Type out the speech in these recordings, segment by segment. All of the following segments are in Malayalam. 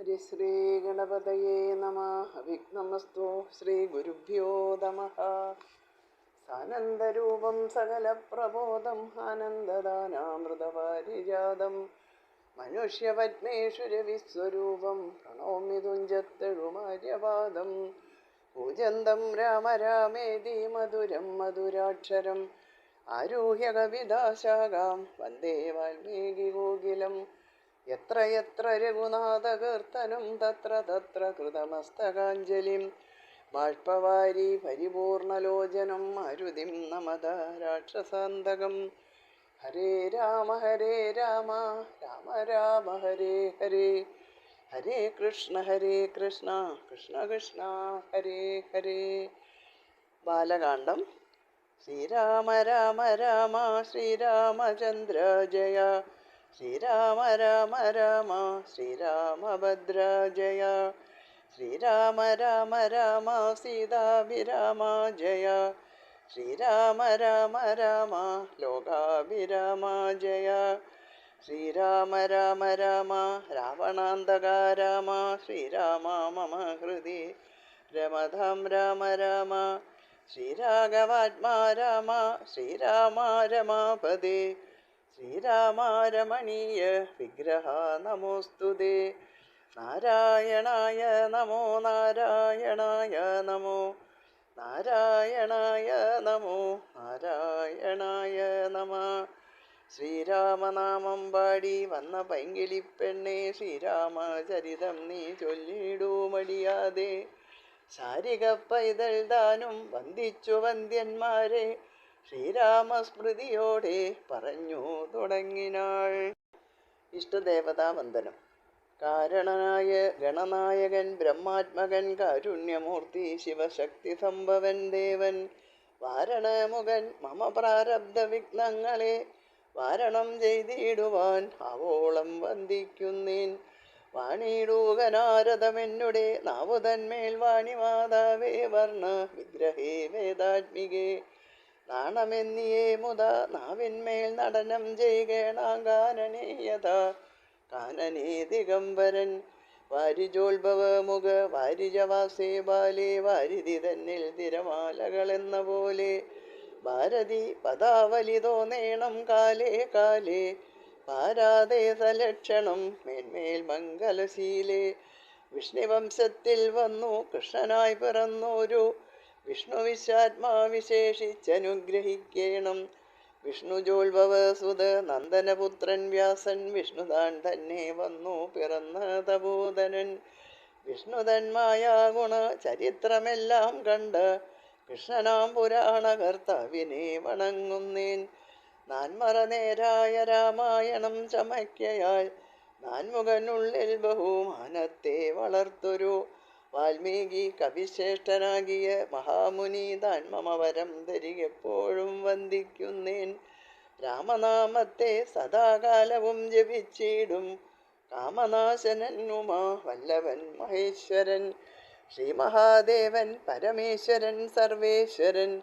ഹരിശ്രീ ഗണപതയേ നമഃ. വിഘ്നമസ്തു. ശ്രീ ഗുരുഭ്യോ നമഃ. സാനന്ദരൂപം സകലപ്രബോധം ആനന്ദദാനാമൃതപാരിജാതം മനുഷ്യപത്മേശ്വരവിസ്വരൂപം പ്രണോമി തുഞ്ചത്തെഴുമാര്യപാദം. പൂജന്തം രാമ രാമേതി മധുരം മധുരാക്ഷരം ആരുഹ്യ കവിതാശാഖാം വന്ദേ വാൽമീകികോകിലം. യത്ര യത്ര രഘുനാഥകീർത്തനം തത്ര തത്ര കൃതമസ്തകാഞ്ജലിം. ബാഷ്പവാരി പരിപൂർണലോചനം മാരുതിം നമത രാക്ഷസാന്തകം. ഹരേ രാമ രാമ രാമ ഹരേ ഹരേ. ഹരേ കൃഷ്ണ കൃഷ്ണ കൃഷ്ണ ഹരേ ഹരേ. ബാലകാണ്ഡം. ശ്രീരാമ രാമ രാമ ശ്രീരാമചന്ദ്ര ജയ. ശ്രീരാമ രാമ രാമ ശ്രീരാമഭദ്ര ജയ. ശ്രീരാമ രാമ രാമ സീതാഭിരാമ ജയ. ശ്രീരാമ രാമ രാമ ലോകാഭിരാമ ജയ. ശ്രീരാമ രാമ രാമ രാവണാന്തക രാമ. ശ്രീരാമ മമ ഹൃദി രമതാം രാമ രാമ. ശ്രീരാഘവാത്മാ രാമ ശ്രീരാമ രമാപദേ. ശ്രീരാമ രമണീയ വിഗ്രഹ നമോസ്തുതേ. നാരായണായ നമോ നാരായണായ നമോ നാരായണായ നമോ നാരായണായ നമ. ശ്രീരാമനാമം പാടി വന്ന പൈങ്കിളിപ്പെണ്ണെ ശ്രീരാമചരിതം നീ ചൊല്ലിടൂ മടിയാതെ. ശാരിക പൈതൽ താനും വന്ദിച്ചു വന്ദ്യന്മാരെ ശ്രീരാമസ്മൃതിയോടെ പറഞ്ഞു തുടങ്ങിനാൾ. ഇഷ്ടദേവതാവന്ദനം. കാരണനായ ഗണനായകൻ ബ്രഹ്മാത്മകൻ കാരുണ്യമൂർത്തി ശിവശക്തി സംഭവൻ ദേവൻ വാരണമുഖൻ മമ പ്രാരബ്ധ വിഘ്നങ്ങളെ വാരണം ചെയ്തിടുവാൻ ആവോളം വന്ദിക്കുന്നേൻ. വാണിടൂകനാരദമെന്നുടെ നാവുതന്മേൽ വാണിമാതാവേ വർണ്ണ വിഗ്രഹേ വേദാത്മികേ. നാണമെന്നിയേ മുത നാവിന്മേൽ നടനം ചെയ്യണാകാനനേയത കാനനേ ദിഗംബരൻ. വാരിജോത്ഭവമുഖ വാരിജവാസേ ബാലേ വാരിധി തന്നിൽ തിരമാലകളെന്ന പോലെ. ഭാരതി പദാവലി തോന്നേണം കാലേ കാലേ പാരാതെ സലക്ഷണം മേന്മേൽ മംഗലശീലേ. വിഷ്ണുവംശത്തിൽ വന്നു കൃഷ്ണനായി പിറന്നോരു വിഷ്ണു വിശ്വാത്മാ വിശേഷിച്ചനുഗ്രഹിക്കേണം. വിഷ്ണുജോത്ഭവസുത നന്ദനപുത്രൻ വ്യാസൻ വിഷ്ണുതാൻ തന്നെ വന്നു പിറന്ന തപോധനൻ. വിഷ്ണുതന്മായ ഗുണ ചരിത്രമെല്ലാം കണ്ട കൃഷ്ണനാം പുരാണ കർത്താവിനെ വണങ്ങുന്നേൻ. നാൻമറ നേരായ രാമായണം ചമയ്ക്കയാൽ നാൻമുഖനുള്ളിൽ ബഹുമാനത്തെ വളർത്തൊരു വാൽമീകി കവിശ്രേഷ്ഠനാകിയ മഹാമുനി താൻ മമവരം ധരികെപ്പോഴും വന്ദിക്കുന്നേൻ. രാമനാമത്തെ സദാകാലവും ജപിച്ചിടും കാമനാശനൻ ഉമാ വല്ലഭൻ മഹേശ്വരൻ. ശ്രീ മഹാദേവൻ പരമേശ്വരൻ സർവേശ്വരൻ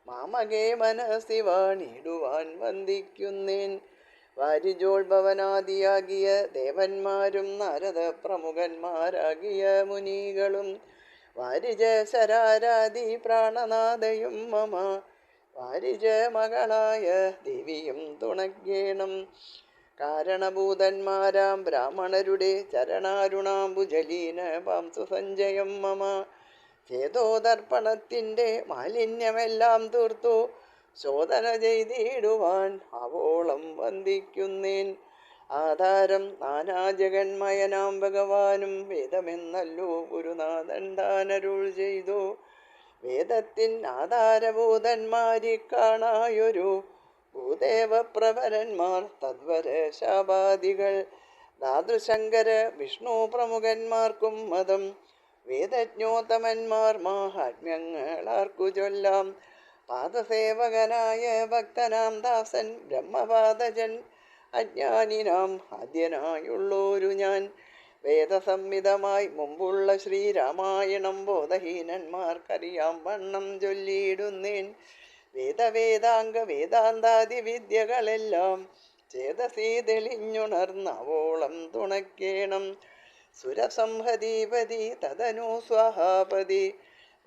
മാമകേ മനസ്സി വാണിടുവാൻ വന്ദിക്കുന്നേൻ. വാരിജോത്ഭവനാദിയാകിയ ദേവന്മാരും നാരദ പ്രമുഖന്മാരാകിയ മുനികളും വാരിജശരാരാദി പ്രാണനാഥയും മമ വാരിജ മകളായ ദേവിയും തുണയ്ക്കേണം. കാരണഭൂതന്മാരാം ബ്രാഹ്മണരുടെ ചരണാരുണാംബുജലീന പാംസു സഞ്ജയം മമ. ചേതോദർപ്പണത്തിൻ്റെ മാലിന്യമെല്ലാം തീർത്തു ശോധന ചെയ്തിടുവാൻ ആവോളം വന്ദിക്കുന്നേൻ. ആധാരം നാനാജഗന്മയനാം ഭഗവാനും വേദമെന്നല്ലോ ഗുരുനാഥൻ താനരുൾ ചെയ്തു. വേദത്തിൻ ആധാരഭൂതന്മാരി കാണായൊരു ഭൂദേവപ്രവരന്മാർ തദ്വര ശാപാദികൾ. ധാതൃശങ്കര വിഷ്ണു പ്രമുഖന്മാർക്കും മതം വേദജ്ഞോത്തമന്മാർ മാഹാത്മ്യങ്ങളാർക്കു ചൊല്ലാം. പാദസേവകനായ ഭക്തനാം ദാസൻ ബ്രഹ്മപാദജൻ അജ്ഞാനിനാം ആദ്യനായുള്ളോരു ഞാൻ. വേദസംഹിതമായി മുമ്പുള്ള ശ്രീരാമായണം ബോധഹീനന്മാർക്കറിയാം വണ്ണം ചൊല്ലിയിടുന്നേൻ. വേദവേദാംഗ വേദാന്താദി വിദ്യകളെല്ലാം ചേതസീ തെളിഞ്ഞുണർന്നവോളം തുണയ്ക്കേണം. സുരസംഹതീപതി തദനു സ്വാഹാപതി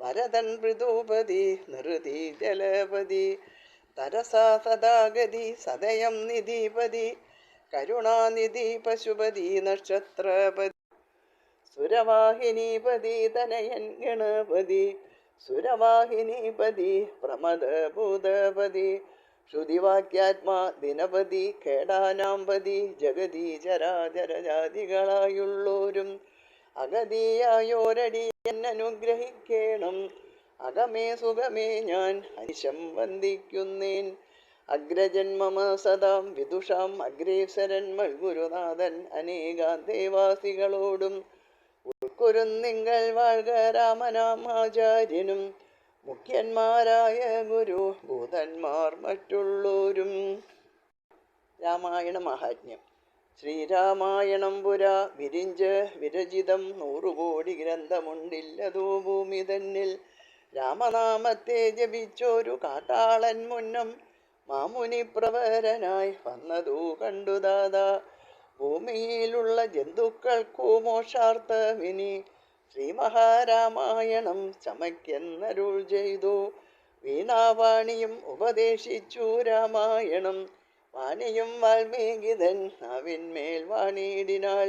വരദൻ മൃദൂപതി നൃതി ജലപതി തരസാ സദാഗതി സദയം നിധിപതി കരുണാനിധി പശുപതി നക്ഷത്രപതി സുരവാഹിനീപതി തനയൻ ഗണപതി സുരവാഹിനീപതി പ്രമദഭൂതപതി ശ്രുതിവാക്യാത്മാ ദിനപതി കേടാനാംപതി ജഗതി ചരാചരജാതികളായുള്ളോരും അഗതിയായോരടി എന്നനുഗ്രഹിക്കേണം അകമേ സുഖമേ ഞാൻ അനിശം വന്ദിക്കുന്നേൻ അഗ്രജന്മമ സദാം വിദുഷാം അഗ്രേസരൻ മൽഗുരുനാഥൻ അനേകാൻ ദേവാസികളോടും ഉൾക്കുരുന്നിങ്കൽ വാഴ്ക രാമനാമാചാര്യനും മുഖ്യന്മാരായ ഗുരു ഭൂതന്മാർ മറ്റുള്ളോരും. രാമായണ മഹാത്മ്യം. ശ്രീരാമായണം പുരാ വിരിഞ്ച് വിരചിതം 100 കോടി ഗ്രന്ഥമുണ്ടില്ലതോ ഭൂമി തന്നിൽ. രാമനാമത്തെ ജപിച്ചൊരു കാട്ടാളൻ മുന്നം മാമുനി പ്രവരനായി വന്നതു കണ്ടു ദാദാ. ഭൂമിയിലുള്ള ജന്തുക്കൾക്കു മോക്ഷാർത്ഥമിനി ശ്രീമഹാരാമായണം ചമയ്ക്കെന്നരുൾ ചെയ്തു. വീണാവാണിയും ഉപദേശിച്ചു രാമായണം. വാണിയും വാൽമീകിതൻ നാവിന്മേൽ വാണിയിടിനാൾ.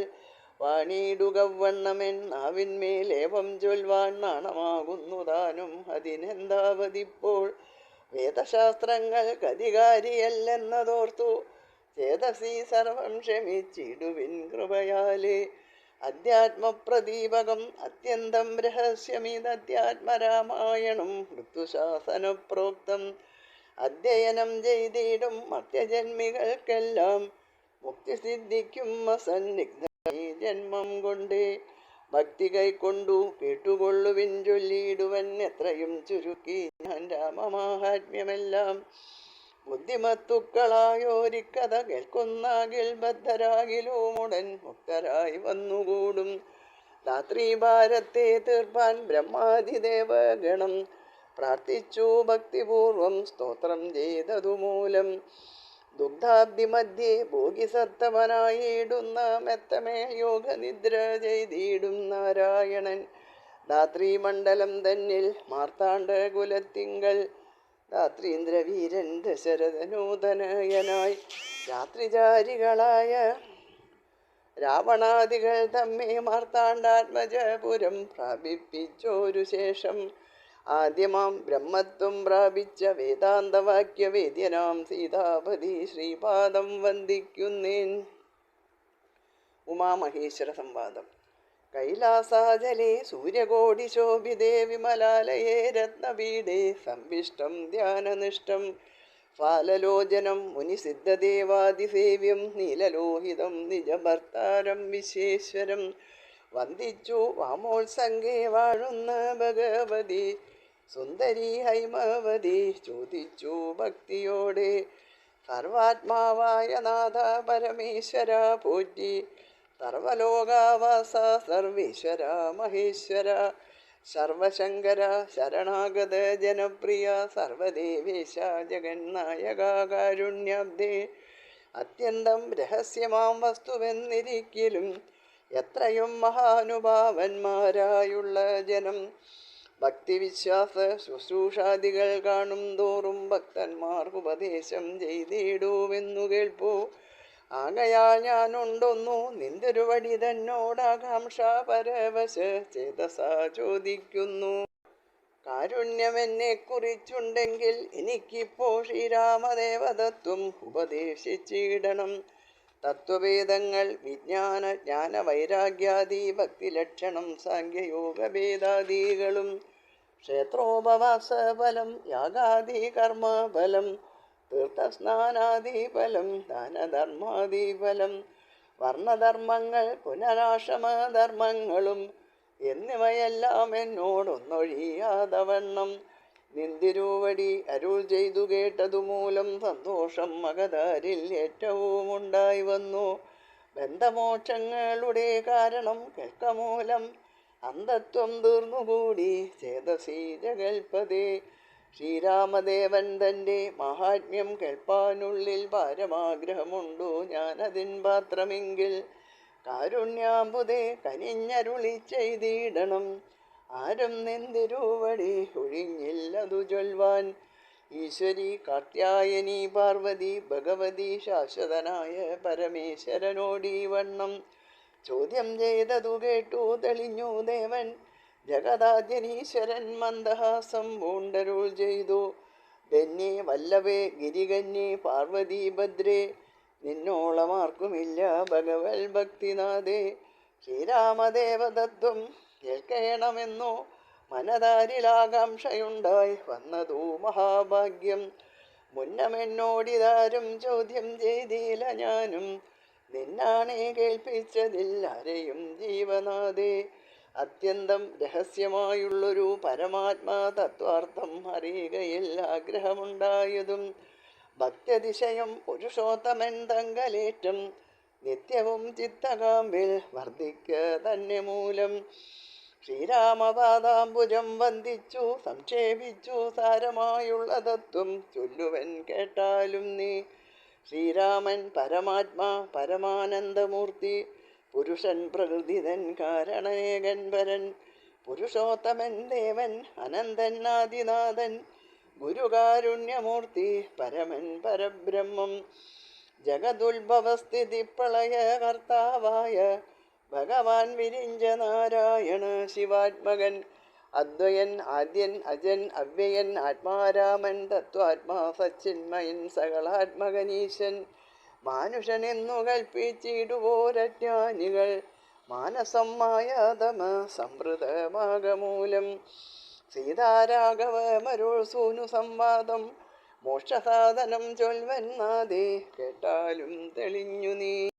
വാണിയിടുകവണ്ണമെൻ നാവിന്മേലേവം ചൊൽവാൻ നാണമാകുന്നു താനും അതിനെന്താവതിപ്പോൾ. വേദശാസ്ത്രങ്ങൾ അധികാരിയല്ലെന്നതോർത്തു ചേതസി സർവം ക്ഷമിച്ചിടുവിൻ കൃപയാലേ. അധ്യാത്മപ്രദീപകം അത്യന്തം രഹസ്യമിതധ്യാത്മരാമായണം മൃത്യുശാസനപ്രോക്തം. അധ്യയനം ചെയ്തിടും മർത്യജന്മികൾക്കെല്ലാം മുക്തി സിദ്ധിക്കും അസന്നിഗ്ധ ജന്മം കൊണ്ടേ. ഭക്തി കൈക്കൊണ്ടു കേട്ടുകൊള്ളുവിൻ ചൊല്ലിയിടുവൻ എത്രയും ചുരുക്കി ഞാൻ രാമമാഹാത്മ്യമെല്ലാം. ബുദ്ധിമത്തുക്കളായോരിക്കഥ കേൾക്കുന്നാകിൽ ബദ്ധരാകിലുമുടൻ മുക്തരായി വന്നുകൂടും. രാത്രിഭാരത്തെ തീർപ്പാൻ ബ്രഹ്മാതിദേവഗണം പ്രാർത്ഥിച്ചു ഭക്തിപൂർവം സ്തോത്രം ചെയ്തതുമൂലം. ദുഗ്ധാബ്ദിമധ്യേ ഭോഗിസത്തവനായിടുന്ന മെത്തമേൽ യോഗനിദ്ര ചെയ്തിടും നാരായണൻ. ധാത്രീമണ്ഡലം തന്നിൽ മാർത്താണ്ഡകുലത്തിങ്കൽ ധാത്രീന്ദ്രവീരൻ ദശരഥനൂതനയനായി രാത്രിചാരികളായ രാവണാദികൾ തമ്മെ മാർത്താണ്ഡാത്മജപുരം പ്രാപിപ്പിച്ചോരു ശേഷം ആദ്യമാം ബ്രഹ്മത്വം പ്രാപിച്ച വേദാന്തവാക്യവേദ്യനാം സീതാപതി ശ്രീപാദം വന്ദിക്കുന്നേൻ. ഉമാമഹേശ്വര സംവാദം. കൈലാസാചലേ സൂര്യകോടിശോഭിതേ വിമലാലയേ രത്നപീഠേ സംവിഷ്ടം ധ്യാനനിഷ്ഠം ഫാലലോചനം മുനിസിദ്ധദേവാദിസേവ്യം നീലലോഹിതം നിജഭർത്താരം വിശ്വേശ്വരം വന്ദിച്ചു വാമോത്സംഗേ വാഴുന്ന ഭഗവതി സുന്ദരി ഹൈമവതി ചോദിച്ചു ഭക്തിയോടെ. സർവാത്മാവായ നാഥ പരമേശ്വര പോറ്റി സർവലോകാവാസ സർവേശ്വര മഹേശ്വര സർവശങ്കര ശരണാഗത ജനപ്രിയ സർവദേവേശ ജഗന്നായക കാരുണ്യാബ്ദേ. അത്യന്തം രഹസ്യമാം വസ്തുവെന്നിരിക്കലും എത്രയും മഹാനുഭാവന്മാരായുള്ള ജനം ഭക്തിവിശ്വാസ ശുശ്രൂഷാദികൾ കാണും തോറും ഭക്തന്മാർക്ക് ഉപദേശം ചെയ്തിടുവെന്നു കേൾപ്പൂ. ആകയാൽ ഞാനുണ്ടൊന്നു നിന്തൊരുവടി തന്നോടാകാംക്ഷ പരവശ ചേതസ ചോദിക്കുന്നു. കാരുണ്യമെന്നെ കുറിച്ചുണ്ടെങ്കിൽ എനിക്കിപ്പോൾ ശ്രീരാമദേവതത്വം ഉപദേശിച്ചിടണം. തത്വഭേദങ്ങൾ വിജ്ഞാന ജ്ഞാന വൈരാഗ്യാദി ഭക്തിലക്ഷണം സാഖ്യയോഗഭേദാദികളും ക്ഷേത്രോപവാസഫലം യാഗാദി കർമ്മഫലം തീർത്ഥസ്നാനാദിഫലം ദാനധർമാദിഫലം വർണ്ണധർമ്മങ്ങൾ പുനരാശ്രമധർമ്മങ്ങളും എന്നിവയെല്ലാം എന്നോടൊന്നൊഴിയാതവണ്ണം നിന്തിരുവടി അരുൾ ചെയ്തു കേട്ടതുമൂലം സന്തോഷം മഗധരിൽ ഏറ്റവും ഉണ്ടായി വന്നു. ബന്ധമോക്ഷങ്ങളുടെ കാരണം കേൾക്കമൂലം അന്ധത്വം തീർന്നുകൂടി ചേതസി ജഗൽപതേ. ശ്രീരാമദേവൻ തൻ്റെ മഹാത്മ്യം കേൾപ്പാനുള്ളിൽ പാരമാഗ്രഹമുണ്ടു ഞാനതിൻ പാത്രമെങ്കിൽ കാരുണ്യാമ്പുതേ കനിഞ്ഞരുളി ചെയ്തിടണം. ആരും നിന്തിരുവടി ഒഴിഞ്ഞില്ലതു ചൊൽവാൻ. ഈശ്വരി കാർത്യായനി പാർവതി ഭഗവതി ശാശ്വതനായ പരമേശ്വരനോടീ വണ്ണം ചോദ്യം ചെയ്തതു കേട്ടു തെളിഞ്ഞു ദേവൻ. ജഗദാദ്യനീശ്വരൻ മന്ദഹാസം പൂണ്ടരുൾ ചെയ്തു. ധന്യേ വല്ലഭേ ഗിരികന്യേ പാർവതി ഭദ്രേ, നിന്നോളമാർക്കുമില്ല ഭഗവൽ ഭക്തിനാഥേ. ശ്രീരാമദേവതത്വം കേൾക്കണമെന്നോ മനതാരിലാകാംക്ഷയുണ്ടായി വന്നതു മഹാഭാഗ്യം. മുന്നമെന്നോടിതാരും ചോദ്യം ചെയ്തില്ല ഞാനും, നിന്നാണേ കേൾപ്പിച്ചതിൽ ആരെയും ജീവനാഥേ. അത്യന്തം രഹസ്യമായുള്ളൊരു പരമാത്മാ തത്വാർത്ഥം അറിയുകയിൽ ആഗ്രഹമുണ്ടായതും ഭക്ത്യതിശയം പുരുഷോത്തമൻ തങ്കലേറ്റം നിത്യവും ചിത്തകാമ്പിൽ വർദ്ധിക്ക തന്നെ മൂലം. ശ്രീരാമപാദാംബുജം വന്ദിച്ചു സംക്ഷേപിച്ചു സാരമായുള്ള തത്വം ചൊല്ലുവൻ കേട്ടാലും നീ. ശ്രീരാമൻ പരമാത്മാ പരമാനന്ദമൂർത്തി, പുരുഷൻ പ്രകൃതിതൻ കാരണേകൻ പരൻ, പുരുഷോത്തമൻ ദേവൻ അനന്തൻ ആദിനാഥൻ, ഗുരുകാരുണ്യമൂർത്തി പരമൻ പരബ്രഹ്മം. ജഗതുത്ഭവസ്ഥിതി പ്രളയ കർത്താവായ ഭഗവാൻ വിരിഞ്ച നാരായണ ശിവാത്മകൻ, അദ്വയൻ ആദ്യൻ അജൻ അവ്യയൻ ആത്മാരാമൻ തത്വാത്മാ സച്ചിന്മയൻ സകളാത്മകനീശൻ. മാനുഷനെന്നു കൽപ്പിച്ചിടുവോരജ്ഞാനികൾ മാനസം മായാതമ സംവൃതമാകമൂലം. സീതാരാഘവമരുൾ സൂനു സംവാദം മോക്ഷസാധനം ചൊൽവൻ നാദേ കേട്ടാലും തെളിഞ്ഞു നീ.